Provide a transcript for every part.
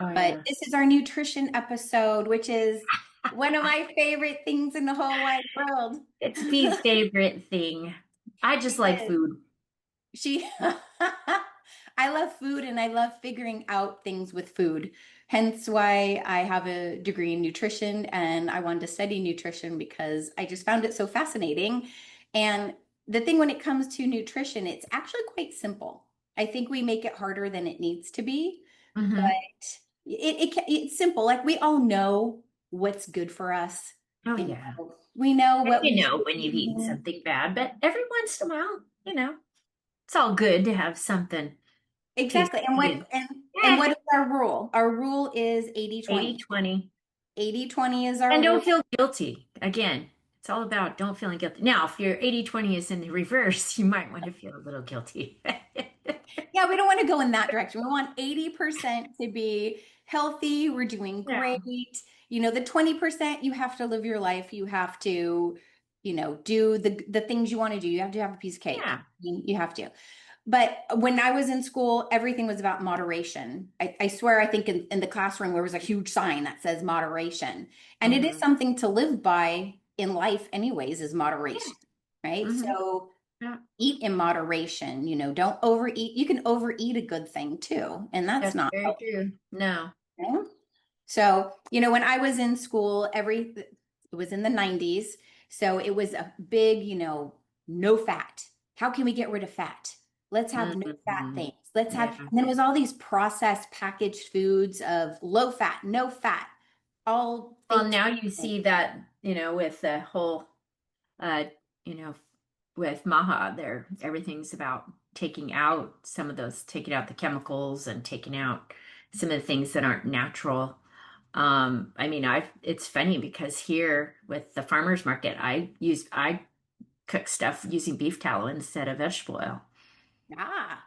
Oh But yeah. this is our nutrition episode, which is one of my favorite things in the whole wide world. It's Bee's favorite thing. I just like Yes. food. She, I love food and I love figuring out things with food. Hence why I have a degree in nutrition and I wanted to study nutrition because I just found it so fascinating. And the thing when it comes to nutrition, it's actually quite simple. I think we make it harder than it needs to be, but Hmm. it's simple. Like we all know what's good for us. Oh You yeah. know, we know And what you we know should when you've eaten be. something bad, but every once in a while, it's all good to have something tasty Exactly. And and what is our rule? Our rule is 80-20. 80-20. 80-20 is our And don't rule. feel guilty. Again, it's all about don't feeling guilty. Now, if your 80-20 is in the reverse, you might want to feel a little guilty. Yeah, we don't want to go in that direction. We want 80% to be healthy. We're doing Yeah. great. The 20% you have to live your life. You have to, do the things you want to do. You have to have a piece of cake. Yeah. You have to. But when I was in school, everything was about moderation. I swear, I think in the classroom there was a huge sign that says moderation. And it is Hmm. something to live by in life, anyways, is Yeah. moderation, right? Hmm. So Yeah. eat in moderation, don't overeat. You can overeat a good thing too, and that's That's not very healthy. true. No. So, when I was in school, it was in the 90s. So it was a big, no fat. How can we get rid of fat? Let's have no fat Hmm. things. Let's have, Yeah. and then it was all these processed packaged foods of low fat, no fat, all Well, fake. now you see that, with the whole, uh, you know, with Maha, there, everything's about taking out the chemicals and taking out some of the things that aren't natural. I mean, it's funny because here with the farmers market, I cook stuff using beef tallow instead of vegetable oil. Ah,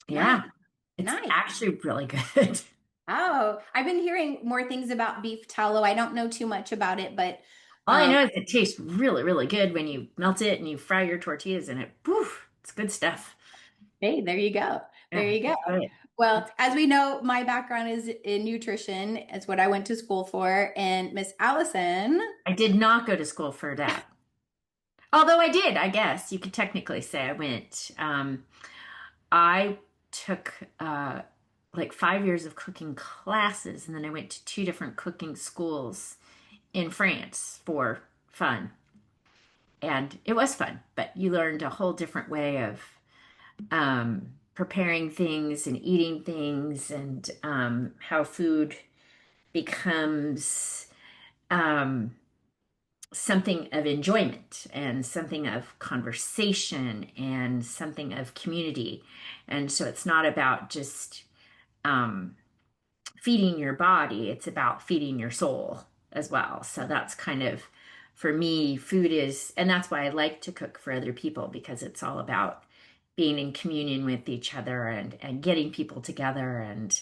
nice, Yeah, it's nice. actually really good. Oh, I've been hearing more things about beef tallow. I don't know too much about it, but All I um, know is it tastes really, really good when you melt it and you fry your tortillas in it. Poof, it's good stuff. hey, there you go. There Yeah, you go. it's good. Well, It's as we know, my background is in nutrition. It's what I went to school for. And Miss Allison, I did not go to school for that. Although I did, I guess you could technically say I went. I took like 5 years of cooking classes, and then I went to two different cooking schools in France for fun. And it was fun, but you learned a whole different way of preparing things and eating things and how food becomes um, something of enjoyment and something of conversation and something of community. And so it's not about just um, feeding your body, it's about feeding your soul as well. So that's kind of, for me, food is, and that's why I like to cook for other people because it's all about being in communion with each other and getting people together and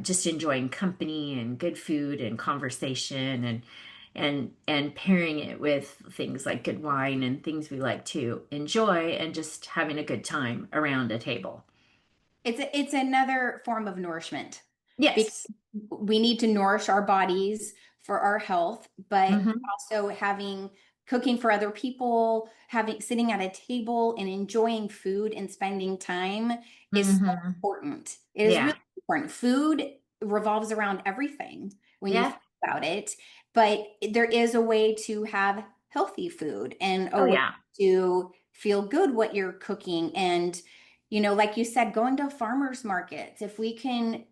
just enjoying company and good food and conversation and pairing it with things like good wine and things we like to enjoy and just having a good time around a table. it's another form of nourishment because Yes. we need to nourish our bodies for our health, but Hmm. also having cooking for other people, having sitting at a table and enjoying food and spending time is so Hmm. important. It is really Yeah. important. Food revolves around everything when you Yeah. think about it, but there is a way to have healthy food and a Oh, way yeah. to feel good what you're cooking and like you said, going to farmers markets, if we can,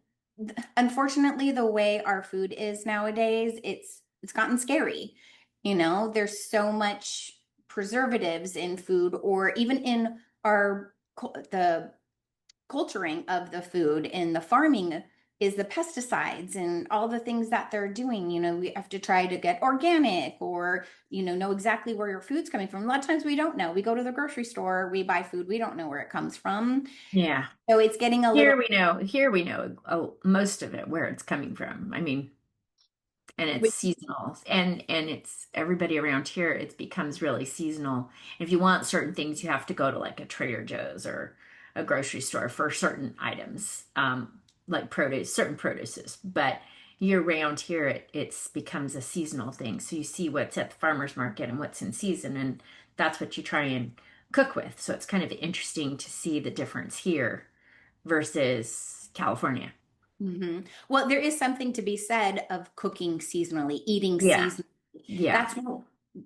unfortunately, the way our food is nowadays, it's gotten scary. There's so much preservatives in food or even in the culturing of the food and the farming is the pesticides and all the things that they're doing. We have to try to get organic or, know exactly where your food's coming from. A lot of times we don't know. We go to the grocery store, we buy food, we don't know where it comes from. Yeah. So it's getting a little, Here we know most of it where it's coming from. I mean, and it's which seasonal and it's everybody around here, it becomes really seasonal. If you want certain things, you have to go to like a Trader Joe's or a grocery store for certain items. like produce, certain produces, but year round here it's becomes a seasonal thing. So you see what's at the farmer's market and what's in season, and that's what you try and cook with. So it's kind of interesting to see the difference here versus California. Well, there is something to be said of cooking seasonally, eating Yeah. seasonally. Yeah. That's what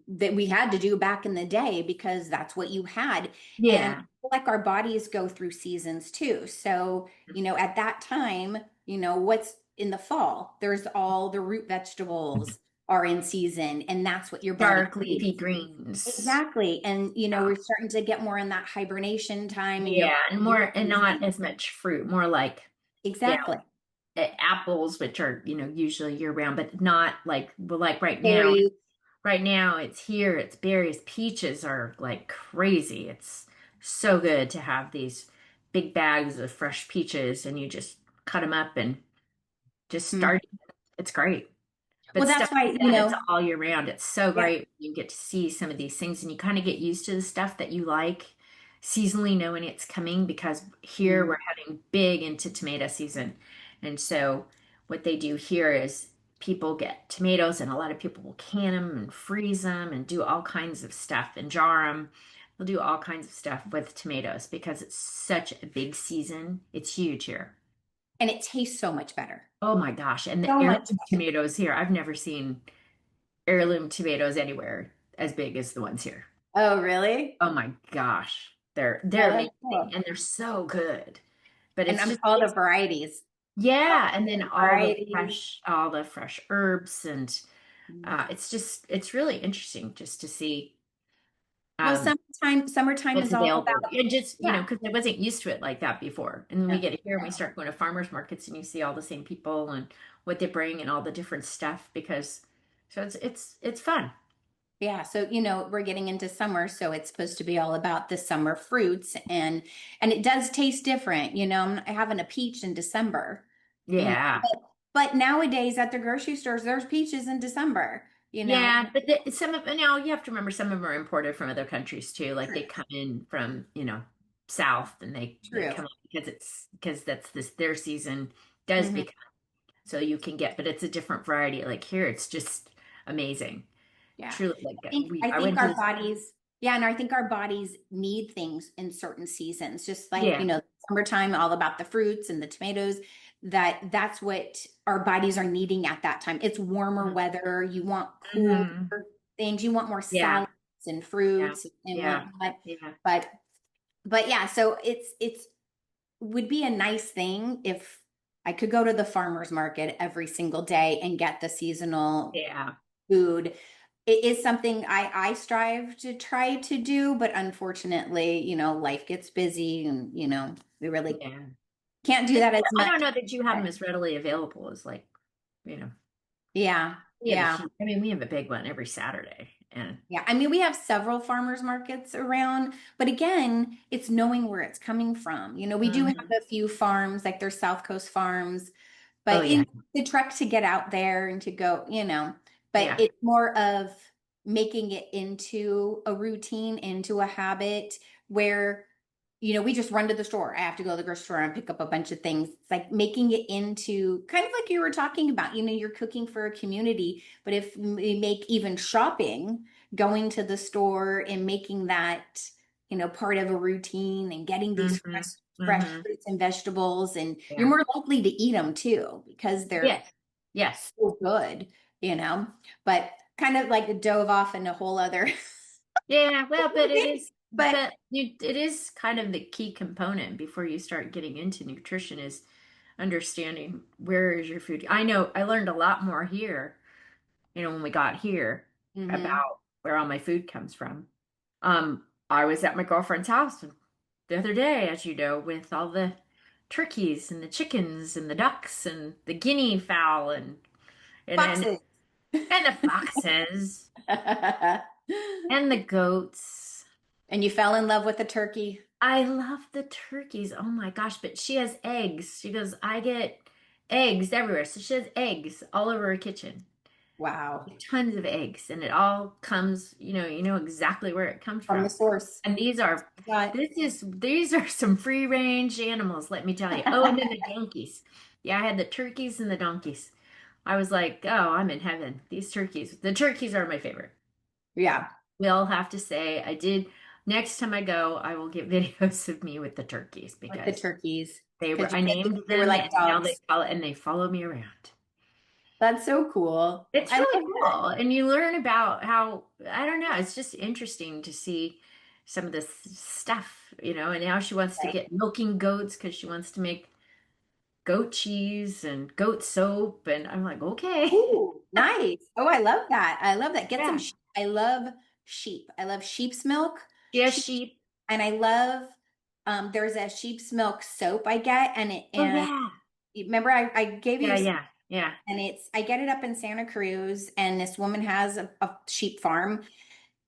that we had to do back in the day because that's what you had. And I Yeah. feel like our bodies go through seasons too. So, at that time, what's in the fall? There's all the root vegetables are in season, and that's what your body Dark leafy needs. greens. Exactly. And, Yeah. we're starting to get more in that hibernation time, and your Yeah, and body more and not needs. as much fruit, more like you Exactly. know apples, which are usually year round, but not like well, like right now. Berries. Right now it's here. It's berries. Peaches are like crazy. It's so good to have these big bags of fresh peaches, and you just cut them up and just start. It's great. But Well, stuff that's why, like that, it's all year round. It's so yeah. great when you get to see some of these things and you kind of get used to the stuff that you like seasonally knowing it's coming because here Mm. we're heading big into tomato season. And so what they do here is people get tomatoes and a lot of people will can them and freeze them and do all kinds of stuff and jar them. They'll do all kinds of stuff with tomatoes because it's such a big season. It's huge here. And it tastes so much better. Oh my gosh. And the So much heirloom better. tomatoes here, I've never seen heirloom tomatoes anywhere as big as the ones here. Oh, really? Oh my gosh. They're Oh, that's amazing cool. and they're so good. But And it's I'm just all the it's varieties. All yeah, and then the varieties. all the fresh herbs and Mm. it's really interesting just to see Well, um summertime what's is all available. about, And just, yeah. because I wasn't used to it like that before. And then we Yeah. get here and we start going to farmers markets and you see all the same people and what they bring and all the different stuff because so it's fun. Yeah. So, we're getting into summer, so it's supposed to be all about the summer fruits and it does taste different. I'm having a peach in December, you know. Yeah. But nowadays at the grocery stores, there's peaches in December. Yeah, but some of now you have to remember some of them are imported from other countries too. Like they True. come in from, south and they True. come up because that's this their season does Hmm. become so you can get, but it's a different variety. Like here it's just amazing. Yeah. Truly like I think I I think went to our this bodies, yeah, and I think our bodies need things in certain seasons, just like, yeah. summertime, all about the fruits and the tomatoes, that's what our bodies are needing at that time. It's warmer weather, you want cooler Hmm. things, you want more Yeah. salads and Yeah. fruits and Yeah. whatnot. Yeah. But but yeah, so it's would be a nice thing if I could go to the farmer's market every single day and get the seasonal Yeah. food. It is something I strive to try to do, but unfortunately, life gets busy and, we really Yeah. can't do But that as I much. don't know that you have But them as readily available as like, you know, yeah, we have a yeah. huge, I mean, we have a big one every Saturday and Yeah. I mean, we have several farmers markets around, but again, it's knowing where it's coming from. We do have Mhm. a few farms, like there's South Coast farms, Oh but yeah. the trek to get out there and to go, but Yeah. it's more of making it into a routine, into a habit where, we just run to the store. I have to go to the grocery store and pick up a bunch of things. It's like making it into kind of like you were talking about, you're cooking for a community, but if we make even shopping, going to the store and making that, part of a routine and getting these Hmm. fresh Hmm. fruits and vegetables, and you're Yeah. more likely to eat them too because they're Yes. Yes. so good, but kind of like dove off in a whole other Yeah. Well, but it is, but it is kind of the key component before you start getting into nutrition is understanding where is your food. I know I learned a lot more here, when we got here Mhm. about where all my food comes from. I was at my girlfriend's house the other day, as you know, with all the turkeys and the chickens and the ducks and the guinea fowl and and, Foxes. and the foxes and the goats. And you fell in love with the turkey. I love the turkeys. Oh my gosh, but she has eggs. She goes, I get eggs everywhere. So she has eggs all over her kitchen. Wow. Tons of eggs, and it all comes, you know exactly where it comes From the from. source. And Got these are some free range animals, let me tell you. Oh, and then the donkeys. Yeah, I had the turkeys and the donkeys. I was like, oh, I'm in heaven. These turkeys. The turkeys are my favorite. Yeah, We'll have to say I did. Next time I go, I will get videos of me with the turkeys with the because turkeys. they were Because I named they were them like and now dogs. they follow me around. That's so cool. It's I really love that. cool. And you learn about how, I don't know, it's just interesting to see some of this stuff, and now she wants to Right. get milking goats because she wants to make goat cheese and goat soap. And I'm like, okay. Ooh, nice. Oh, I love that. I love that. Get some Yeah. sheep. I love sheep. I love sheep's milk. She has Sheep, sheep. and I love there's a sheep's milk soap I get Oh, and yeah. remember I gave Yeah, you some, yeah, yeah. and I get it up in Santa Cruz, and this woman has a sheep farm,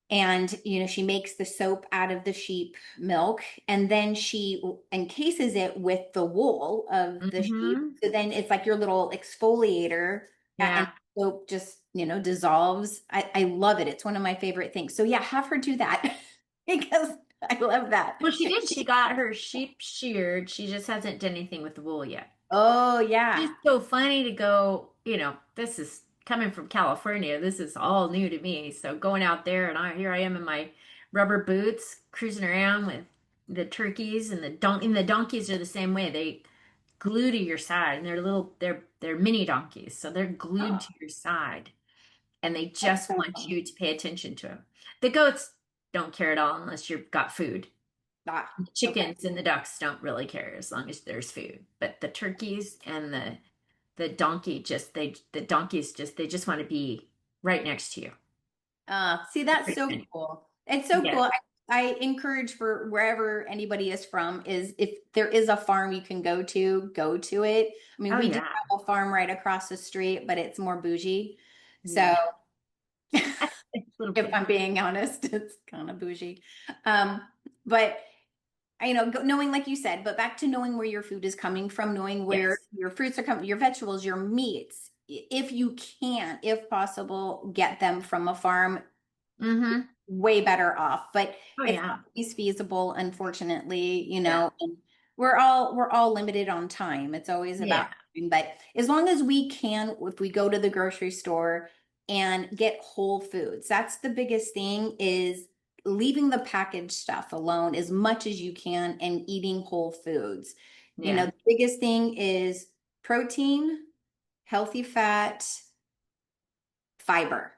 and she makes the soap out of the sheep milk, and then she encases it with the wool of the sheep, Mm-hmm. so then it's like your little exfoliator, and Yeah. soap just dissolves. I love it. It's one of my favorite things. So yeah, have her do that because I love that. Well, she did. She got her sheep sheared. She just hasn't done anything with the wool yet. Oh It's yeah. so funny to go, this is coming from California. This is all new to me. So going out there and here I am in my rubber boots cruising around with the turkeys and the donkeys are the same way. They glue to your side and they're mini donkeys. So they're glued Oh, to your side and they that's just so want fun. you to pay attention to them. The goats don't care at all unless you've got food. Ah, The okay. chickens and the ducks don't really care as long as there's food. But the turkeys and the donkey the donkeys they just want to be right next to you. See, that's Pretty so funny. cool. It's so Yeah. cool. I encourage for wherever anybody is from is if there is a farm you can go to it. I mean, Oh we do yeah. have a farm right across the street, but it's more bougie. So Yeah. It's a little if bit. I'm being honest, it's kind of bougie. Um, but knowing, like you said, but back to knowing where your food is coming from, knowing where Yes. your fruits are coming, your vegetables, your meats. If you can, if possible, get them from a farm, Mm-hmm. way better off. But Oh it's not yeah. always feasible, unfortunately, Yeah. and we're all limited on time. It's always about Yeah. time. But as long as we can, if we go to the grocery store and get whole foods, that's the biggest thing is leaving the packaged stuff alone as much as you can and eating whole foods. Yeah. The biggest thing is protein, healthy fat, fiber.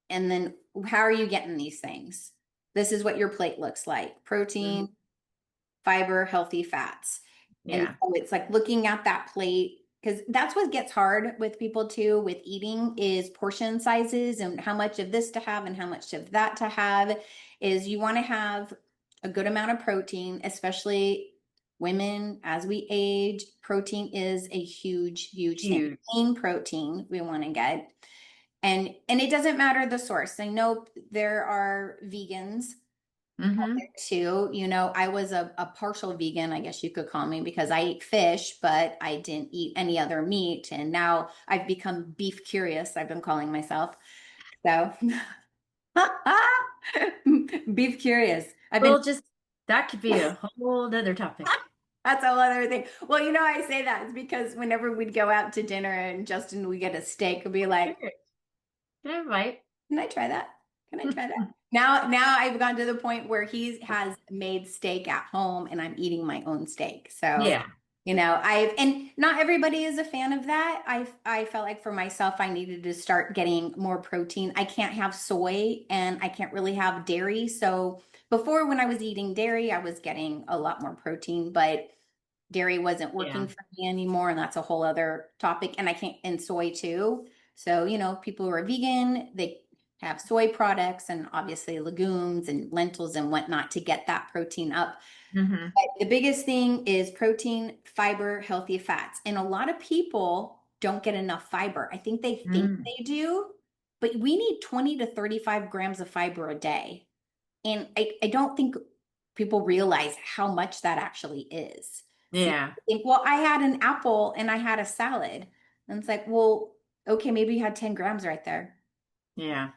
And then how are you getting these things? This is what your plate looks like: Mhm. protein, fiber, healthy fats. And Yeah. so it's like looking at that plate, because that's what gets hard with people too with eating is portion sizes and how much of this to have and how much of that to have. Is you want to have a good amount of protein, especially women as we age. Protein is a huge thing. Huge. Lean protein we want to get. And it doesn't matter the source. I know there are vegans Mm-hmm. too. I was a partial vegan, I guess you could call me, because I eat fish, but I didn't eat any other meat. And now I've become beef curious, I've been calling myself. So beef curious. I've been Well, just that could be a whole other topic. That's a whole other thing. Well, I say that it's because whenever we'd go out to dinner and Justin would get a steak, would be like, Sure. All right. can I try that? Can I try that? Now I've gone to the point where he has made steak at home and I'm eating my own steak. So, Yeah. and not everybody is a fan of that. I felt like for myself, I needed to start getting more protein. I can't have soy and I can't really have dairy. So before, when I was eating dairy, I was getting a lot more protein, but dairy wasn't working Yeah. for me anymore. And that's a whole other topic. And I can't, and soy too. So, people who are vegan, they have soy products and obviously legumes and lentils and whatnot to get that protein up. Mm-hmm. But the biggest thing is protein, fiber, healthy fats. And a lot of people don't get enough fiber. I think they think Mm. they do, but we need 20 to 35 grams of fiber a day. And I don't think people realize how much that actually is. So Yeah. you think, well, I had an apple and I had a salad. And it's like, well, okay, maybe you had 10 grams right there. Yeah.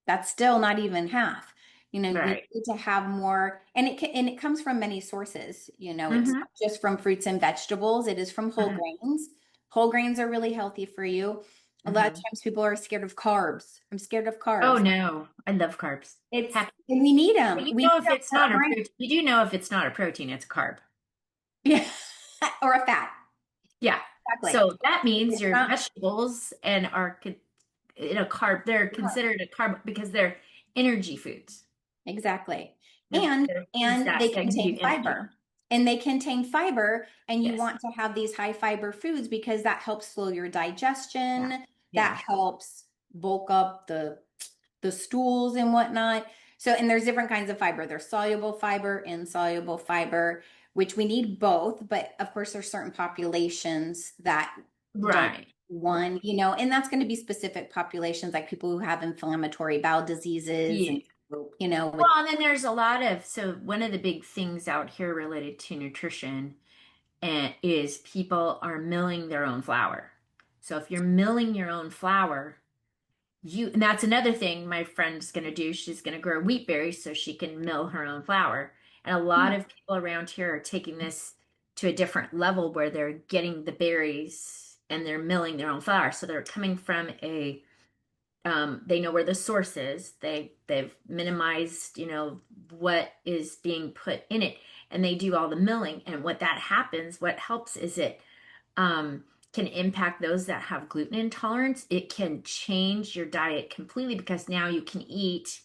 That's still not even half. We Right. need to have more, and it comes from many sources. It's Mm-hmm. not just from fruits and vegetables, it is from whole Uh-huh. grains. Whole grains are really healthy for you. A lot of Hmm. times people are scared of carbs. I'm scared of Oh carbs. no, I love carbs. It's Heck, and we need but them. you We need know if them it's for not a our protein, you do know if it's not a protein, it's a carb. yeah, or a fat. Yeah. Exactly. So that means It's your not vegetables and are in a carb. They're considered a carb because they're energy foods. exactly. They're foods And that they give you contain energy. fiber. And they contain fiber, and you Yes. want to have these high fiber foods because that helps slow your Yeah. digestion, that Yeah. helps bulk up the stools and whatnot. So, and there's different kinds of fiber. There's soluble fiber, insoluble fiber, which we need both, but of course there's certain populations that don't Right. one, Right. and that's going to be specific populations like people who have inflammatory bowel diseases Yeah. and with Well, and then there's a lot of, so one of the big things out here related to nutrition is people are milling their own flour. So if you're milling your own flour, and that's another thing my friend's going to do. She's going to grow wheat berries so she can mill her own flour. And a lot of people around here are taking this to a different level where they're getting the berries and they're milling their own flour. So they're coming from they know where the source is. They've minimized, what is being put in it, and they do all the milling. And what that happens, what helps is it can impact those that have gluten intolerance. It can change your diet completely because now you can eat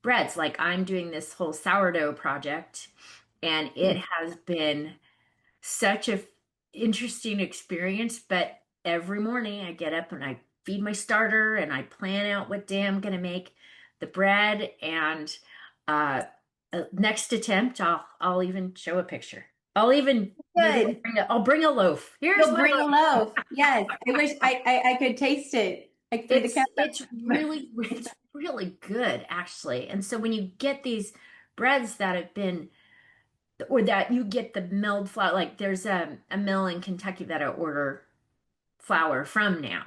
breads. Like I'm doing this whole sourdough project, and it has been such a interesting experience. But every morning I get up and I feed my starter and I plan out what day I'm going to make the bread. And uh, next attempt, I'll even show a picture. I'll even maybe good. I'll bring a loaf. Here's You'll my bring a loaf. loaf. Yes. I wish I could taste it like through the It's camera. really it's really good actually. And so when you get these breads that have been or that you get the milled flour, like there's a mill in Kentucky that I order flour from now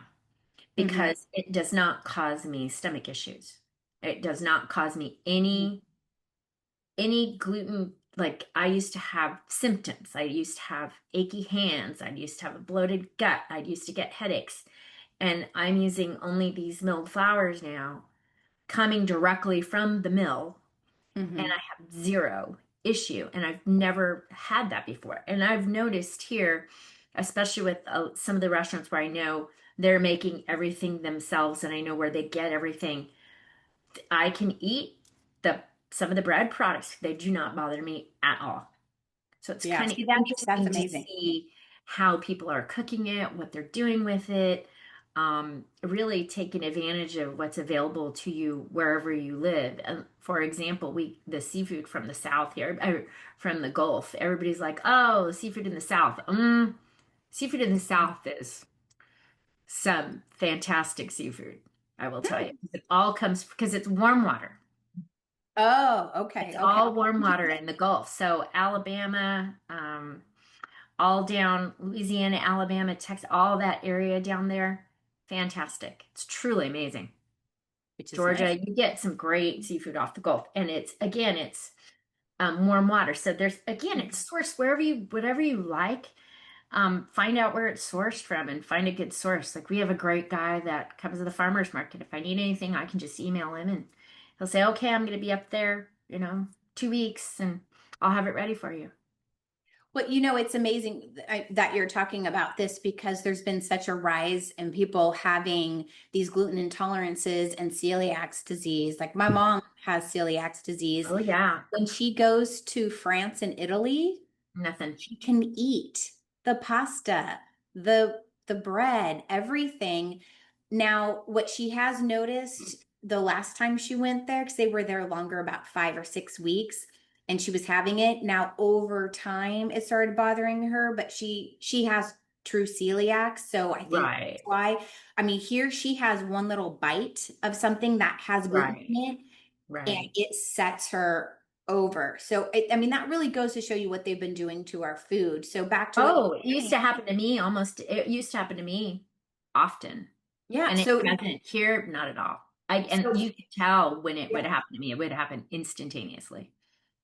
Hmm. because it does not cause me stomach issues. It does not cause me any gluten. Like I used to have symptoms. I used to have achy hands. I used to have a bloated gut. I used to get headaches. And I'm using only these milled flours now, coming directly from the mill, and I Hmm. have zero issue. And I've never had that before. And I've noticed here, especially with some of the restaurants where I know they're making everything themselves and I know where they get everything, I can eat the some of the bread products. They do not bother me at all. So it's Yeah. kind of See, that's interesting to amazing. see how people are cooking it, what they're doing with it, really taking advantage of what's available to you wherever you live. And for example, the seafood from the South here, from the Gulf, everybody's like, oh, seafood in the South. Seafood in the South is some fantastic seafood, I will tell you. It all comes because it's warm water. Oh, It's okay. Okay. all warm water in the Gulf. So Alabama, all down Louisiana, Alabama, Texas, all that area down there, fantastic. It's truly amazing. Which is nice. Georgia, you get some great seafood off the Gulf, and it's warm water. So there's again, it's sourced whatever you like. Find out where it's sourced from and find a good source. Like we have a great guy that comes to the farmers market. If I need anything, I can just email him and he'll say, "Okay, I'm going to be up there, 2 weeks, and I'll have it ready for you." Well, it's amazing that you're talking about this because there's been such a rise in people having these gluten intolerances and celiac disease. Like my mom has celiac disease. Oh yeah, When she goes to France and Italy, nothing. she can eat the pasta, the bread, everything. Now, what she has noticed the last time she went there, because they were there longer, about 5 or 6 weeks, and she was having it. Now, over time, it started bothering her, but she has true celiac, so I think that's Right, why. I mean, here she has one little bite of something that has gluten right, in it, and right. it sets her over. So, I mean, that really goes to show you what they've been doing to our food. So, back to what Oh, you're it used saying. to happen to me it used to happen to me often. Yeah. And it So, hasn't here, not at all. And so, you could tell when it would yeah. happen to me, it would happen instantaneously.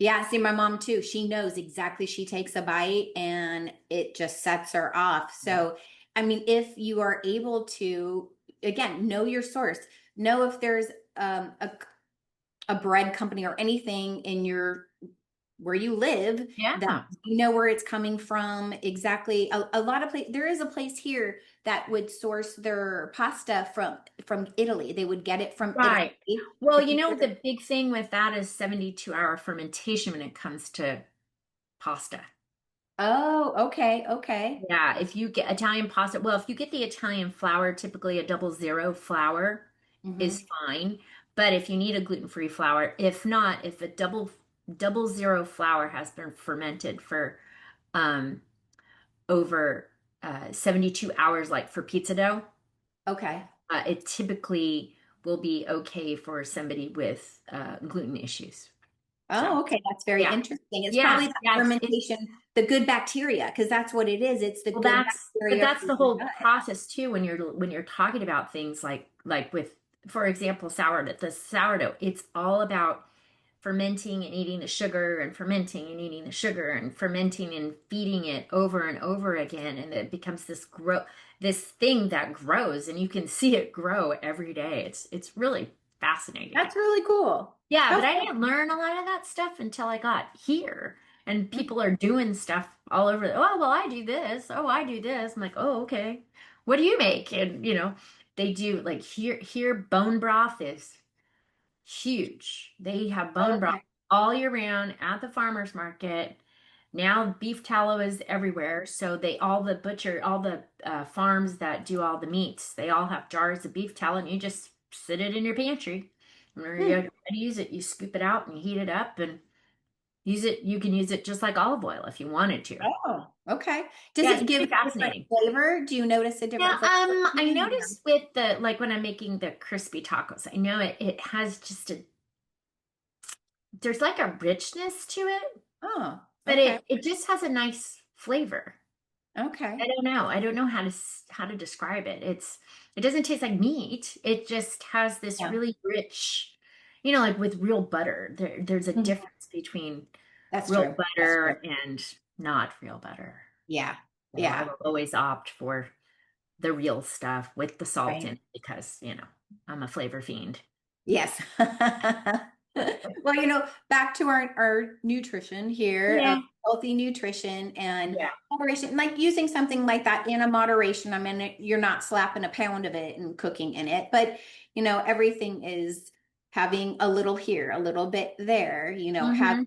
Yeah, see, my mom too. She knows exactly. She takes a bite and it just sets her off. Yeah. So, I mean, if you are able to, again, know your source, know if there's um, a, a bread company or anything in your where you live that Yeah. you know where it's coming from exactly. A lot of there is a place here that would source their pasta from Italy. They would get it from Italy. Right. Well, And the big thing with that is 72-hour fermentation when it comes to pasta. oh, okay, okay. Yeah, if you get Italian pasta, well, if you get the Italian flour, typically a 00 flour is Hmm. fine. But if you need a gluten-free flour, if not, if a 00 flour has been fermented for um over 72 hours, like for pizza dough, Okay. it typically will be okay for somebody with gluten issues. So, Oh, okay. That's very yeah. interesting. It's Yeah, probably that yeah, it's fermentation, the good bacteria, because that's what it is. It's the well, good but bacteria that's for the your whole gut. process too when you're talking about things like with, for example, sourdough, it's all about fermenting and eating the sugar and fermenting and eating the sugar and fermenting and feeding it over and over again, and it becomes this thing that grows, and you can see it grow every day. It's really fascinating. That's really cool. Yeah, but I Okay. didn't learn a lot of that stuff until I got here. And Mm. people are doing stuff all over. Oh, well, I do this. Oh, I do this. I'm like, oh, okay. What do you make? And they do like here bone broth is huge. They have bone broth Okay. all year round at the farmer's market. Now beef tallow is everywhere. So all the farms that do all the meats, they all have jars of beef tallow, and you just sit it in your pantry. Whenever you're Hmm. ready to use it, you scoop it out and you heat it up and use it. You can use it just like olive oil if you wanted to. Oh, okay. Does Yeah, it's it give pretty a different fascinating. flavor? Do you notice a Yeah, different flavor? I noticed with the like when I'm making the crispy tacos, I know it has just there's like a richness to it, Oh, but okay. it just has a nice flavor. I Okay. don't know. I don't know how to describe it. It doesn't taste like meat. It just has this Yeah. really rich, like with real butter. There's a Mhm. difference between That's real true. That's true. butter and not real butter. Yeah. So I Yeah. will always opt for the real stuff with the salt in Right. it because, I'm a flavor fiend. Yes. Well, back to our nutrition here of Yeah. healthy nutrition and Yeah. moderation, like using something like that in a moderation. I mean, you're not slapping a pound of it and cooking in it, but everything is having a little here, a little bit there, have Mm-hmm.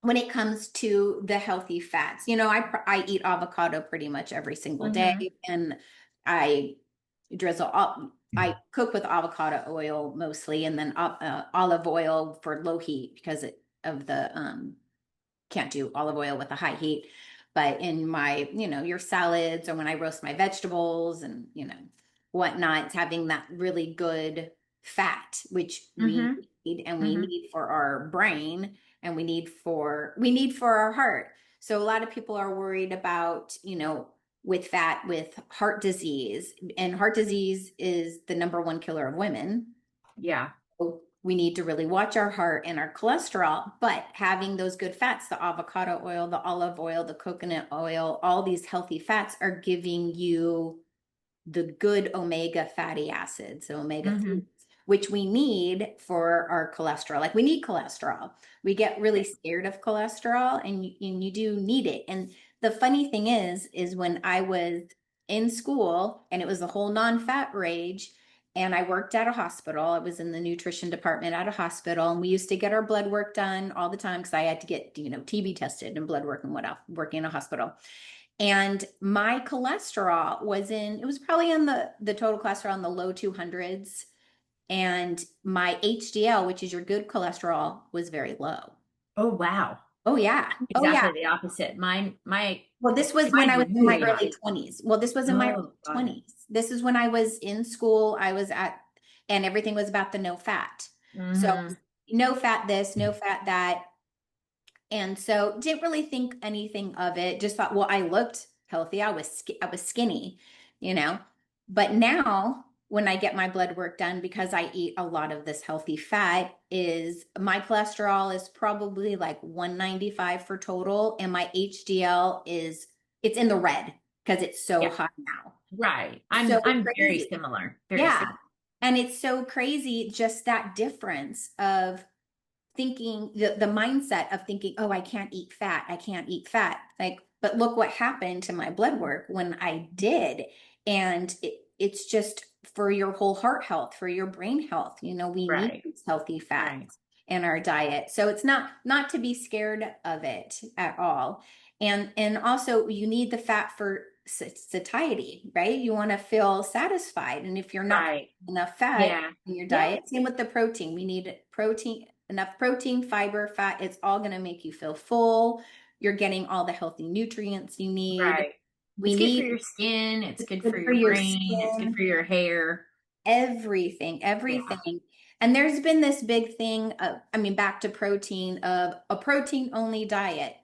when it comes to the healthy fats. I eat avocado pretty much every single day, Mm-hmm. and I drizzle up. I cook with avocado oil mostly, and then olive oil for low heat because of the can't do olive oil with a high heat. But in my, your salads or when I roast my vegetables and, whatnot, it's having that really good fat, which we Mm-hmm. need and we Mm-hmm. need for our brain and we need for our heart. So a lot of people are worried about, with fat, with heart disease, and heart disease is the number one killer of women. Yeah. We need to really watch our heart and our cholesterol, but having those good fats, the avocado oil, the olive oil, the coconut oil, all these healthy fats are giving you the good omega fatty acids, so omega Mm-hmm. 3, which we need for our cholesterol. Like we need cholesterol. We get really scared of cholesterol and you do need it. And the funny thing is when I was in school and it was the whole non-fat rage, and I worked at a hospital. I was in the nutrition department at a hospital, and we used to get our blood work done all the time because I had to get, TB tested and blood work and what else, working in a hospital. And my cholesterol it was probably in the total cholesterol in the low 200s. And my HDL, which is your good cholesterol, was very low. Oh, wow. Oh, yeah. Oh, yeah. Exactly the opposite. Well, this was when I Mine's was in my really early high. 20s. Well, this was in my early Oh, got it. 20s. This is when I was in school. And everything was about the no fat. So, Mm-hmm. no fat this, no fat that. And so didn't really think anything of it. Just thought, well, I looked healthy. I was skinny, you know. But now when I get my blood work done because I eat a lot of this healthy fat, is my cholesterol is probably like 195 for total and my HDL it's in the red. because it's so Yeah. high now. Right. So I'm very crazy. similar. Very Yeah. similar. And it's so crazy just that difference of thinking the mindset of thinking, oh, I can't eat fat. I can't eat fat. Like, but look what happened to my blood work when I did. And it's just for your whole heart health, for your brain health. We need Right. these healthy Right. fats in our diet. So it's not to be scared of it at all. And also you need the fat for satiety, right? You want to feel satisfied. And if you're not Right. enough fat Yeah. in your Yeah. diet, same with the protein. We need protein, enough protein, fiber, fat. It's all going to make you feel full. You're getting all the healthy nutrients you need. Right. We It's good for need your skin. It's good for good for your your brain. It's good for skin, your hair. everything, Yeah. everything. And there's been this big thing of, I mean, back to protein, of a protein only diet.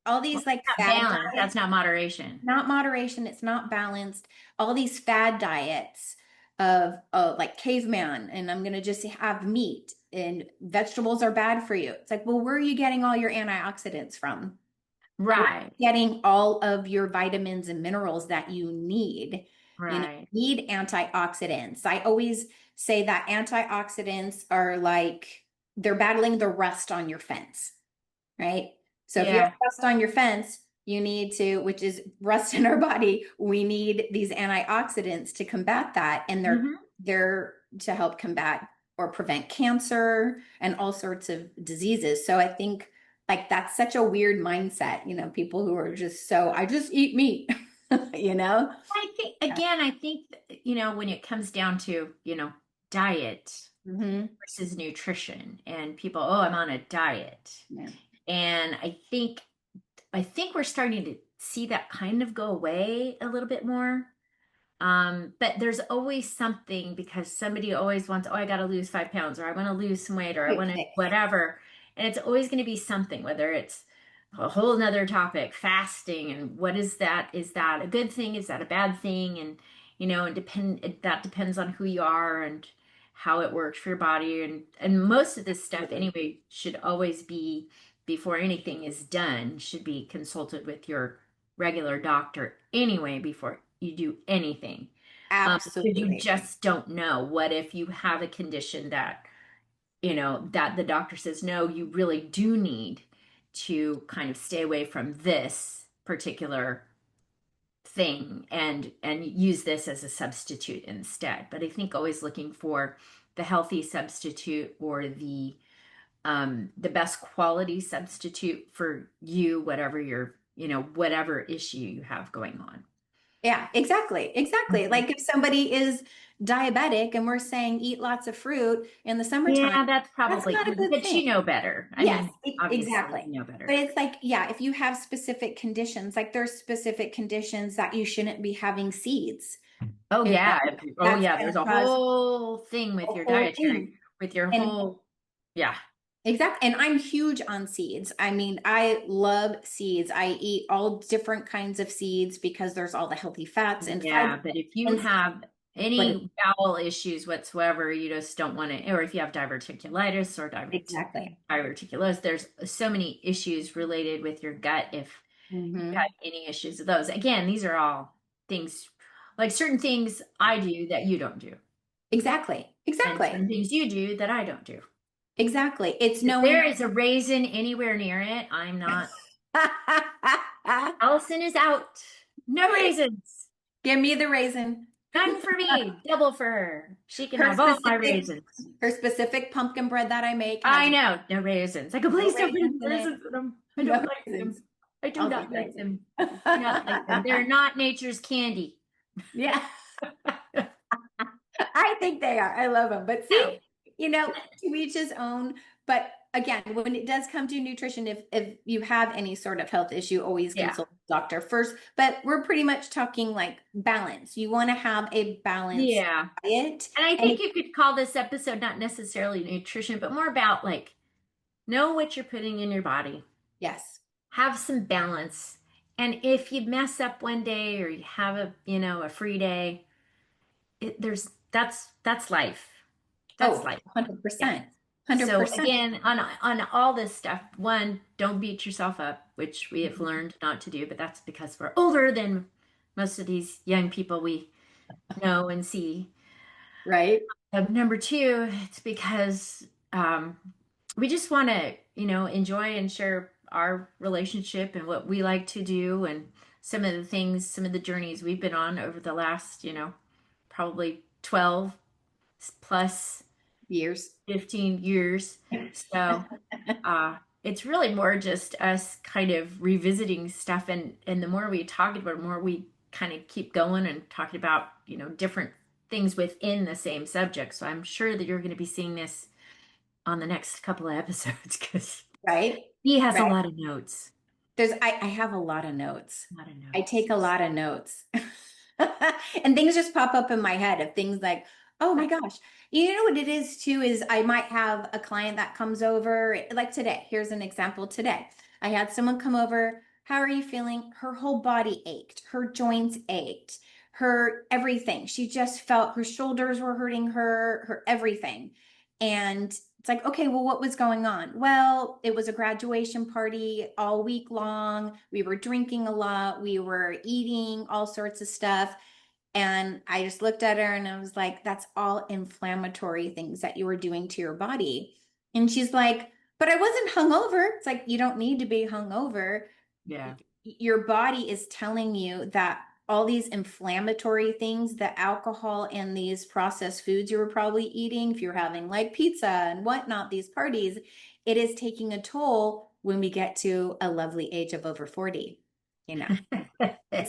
All Well, these like that's not fad balance. diets, That's not moderation. not moderation, it's not balanced. All these fad diets of like caveman, and I'm going to just have meat and vegetables are bad for you. It's like, well, where are you getting all your antioxidants from? Where are Right. you getting all of your vitamins and minerals that you need? Right. You need antioxidants. I always say that antioxidants are like they're battling the rust on your fence, right? So if you have Yeah. rust on your fence, you need to, which is rust in our body, we need these antioxidants to combat that. And they're Hmm. they're to help combat or prevent cancer and all sorts of diseases. So I think like that's such a weird mindset, people who are just so I just eat meat, you know? I think, again, I think, when it comes down to, diet Hmm. versus nutrition and people, oh, I'm on a diet. Yeah. And I think we're starting to see that kind of go away a little bit more. But there's always something because somebody always wants, oh, I got to lose 5 pounds, or I want to lose some weight, or I Quick want to fix. whatever. And it's always going to be something, whether it's a whole nother topic, fasting, and what is that? Is that a good thing? Is that a bad thing? And that depends on who you are and how it works for your body. And most of this stuff Absolutely. anyway should always be before anything is done, should be consulted with your regular doctor anyway before you do anything. Because you Absolutely. just don't know. What if you have a condition that the doctor says, no, you really do need to kind of stay away from this particular thing and use this as a substitute instead. But I think always looking for the healthy substitute or the best quality substitute for you, whatever issue you have going on. Yeah, exactly. Exactly. Mhm. Like if somebody is diabetic and we're saying eat lots of fruit in the summertime, Yeah, that's that's probably, not a good but thing. you know better. I Yes, mean, obviously, exactly. you know But better. it's like, yeah, if you have specific conditions, like there's specific conditions that you shouldn't be having seeds. Oh You know, yeah. Oh that's yeah. going There's to a cause whole thing a with your whole dietary, thing. with your And whole, yeah. exactly. And I'm huge on seeds. I mean, I love seeds. I eat all different kinds of seeds because there's all the healthy fats and fiber. Yeah, but if you And have but any bowel issues whatsoever, you just don't want to, or if you have diverticulitis or exactly. diverticulosis, there's so many issues related with your gut if you've got Hmm. any issues of those. Again, these are all things like certain things I do that you don't do, Exactly. and Exactly. certain things you do that I don't do. Exactly. It's If knowing. there is a raisin anywhere near it, I'm not. Allison is out. No raisins. Give me the raisin. None for me. Double for her. She can Her have all my specific, raisins. her specific pumpkin bread that I make I has know. No raisins. I go, no please don't put any raisins in it. raisins in them. I No don't like raisins. them. I do I'll take not like raisins. them. Do not like them. They're not nature's candy. Yeah, I think they are. I love them. But so, See? to each his own. But again, when it does come to nutrition, if you have any sort of health issue, always Yeah. consult the doctor first. But we're pretty much talking like balance. You want to have a balanced Yeah. diet. And I And think you could call this episode not necessarily nutrition, but more about like know what you're putting in your body. yes. Have some balance. And if you mess up one day or you have a free day, that's life. That's Oh, life. Yeah. 100%. So 100%. again, on all this stuff, one, don't beat yourself up which we have learned not to do, but that's because we're older than most of these young people we know and see. Right? Number two, it's because we just want to, enjoy and share our relationship and what we like to do and some of the things, some of the journeys we've been on over the last, probably 12 plus Years. 15 years. So it's really more just us kind of revisiting stuff, and the more we talk about it, the more we kind of keep going and talking about, different things within the same subject. So I'm sure that you're going to be seeing this on the next couple of episodes because Right? he has a Right. lot of notes. I have a lot of notes. A lot of I notes. take a lot of notes. And things just pop up in my head of things like, oh my gosh. You know what it is too is I might have a client that comes over like today. Here's an example today. I had someone come over. How are you feeling? Her whole body ached. Her joints ached. Her everything. She just felt her shoulders were hurting her, her everything. And it's like, okay, well, what was going on? Well, it was a graduation party all week long. We were drinking a lot. We were eating all sorts of stuff. And I just looked at her and I was like, that's all inflammatory things that you were doing to your body. And she's like, but I wasn't hungover. It's like, you don't need to be hungover. Yeah. Your body is telling you that all these inflammatory things, the alcohol and these processed foods you were probably eating, if you're having like pizza and whatnot, these parties, it is taking a toll when we get to a lovely age of over 40, you know.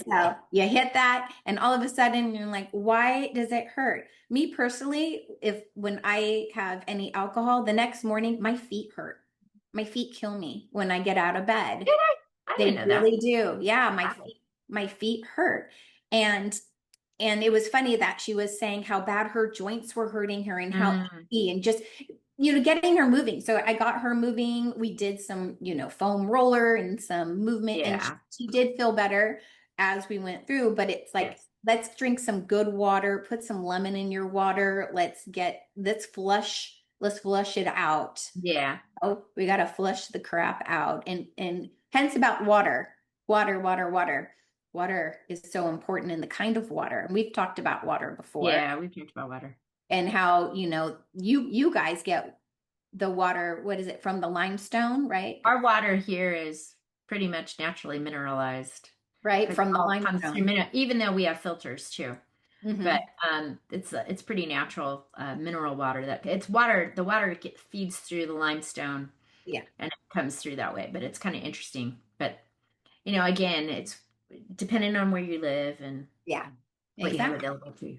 So you hit that, and all of a sudden you're like, why does it hurt? Me personally, if when I have any alcohol, the next morning my feet hurt. My feet kill me when I get out of bed. Did I? I didn't They know that. really do. Yeah, Wow. my feet hurt. And and it was funny that she was saying how bad her joints were hurting her and how Mm, and just getting her moving. So I got her moving. We did some, foam roller and some movement and yeah. she did feel better as we went through, but it's like Yes. let's drink some good water, put some lemon in your water. Let's flush it out. Yeah. Oh, we got to flush the crap out. And hence about water. Water, water, water. Water is so important in the kind of water. And we've talked about water before Yeah. We've talked about water. and how, you guys get the water, what is it, from the limestone, right? Our water here is pretty much naturally mineralized Right, because it from the all comes through limestone. even though we have filters too. But Hmm. it's pretty natural mineral water that it's water. The water feeds through the limestone Yeah. and it comes through that way. But it's kind of interesting. But again, it's depending on where you live and Yeah. what you have Exactly. available to you.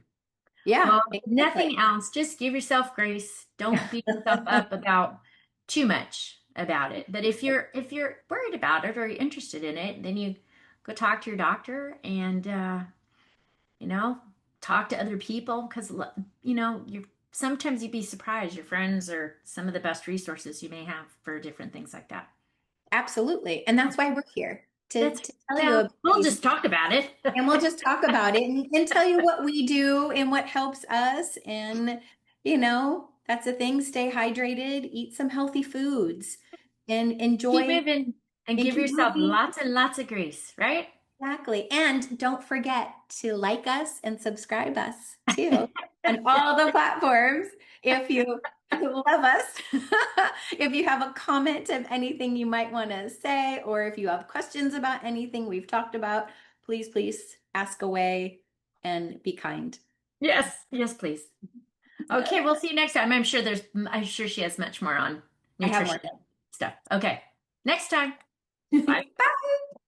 Yeah, Well, if exactly. nothing else, just give yourself grace. Don't beat yourself up about too much about it. But if you're worried about it or you're interested in it, then you go talk to your doctor and you know, talk to other people because you sometimes you'd be surprised your friends are some of the best resources you may have for different things like that. Absolutely. And that's why we're here to, That's to tell you well, about we'll these. just talk about it. And we'll just talk about it and tell you what we do and what helps us. And, that's the thing. Stay hydrated, eat some healthy foods, and Keep enjoy moving and and give keep yourself moving. lots and lots of grace, right? Exactly. And don't forget to like us and subscribe us too on all the platforms if you love us. If you have a comment of anything you might want to say, or if you have questions about anything we've talked about, please, please ask away and be kind. Yes, yes, please. Okay, we'll see you next time. I'm sure she has much more on I have more. nutrition stuff. Okay, next time. Bye. Bye.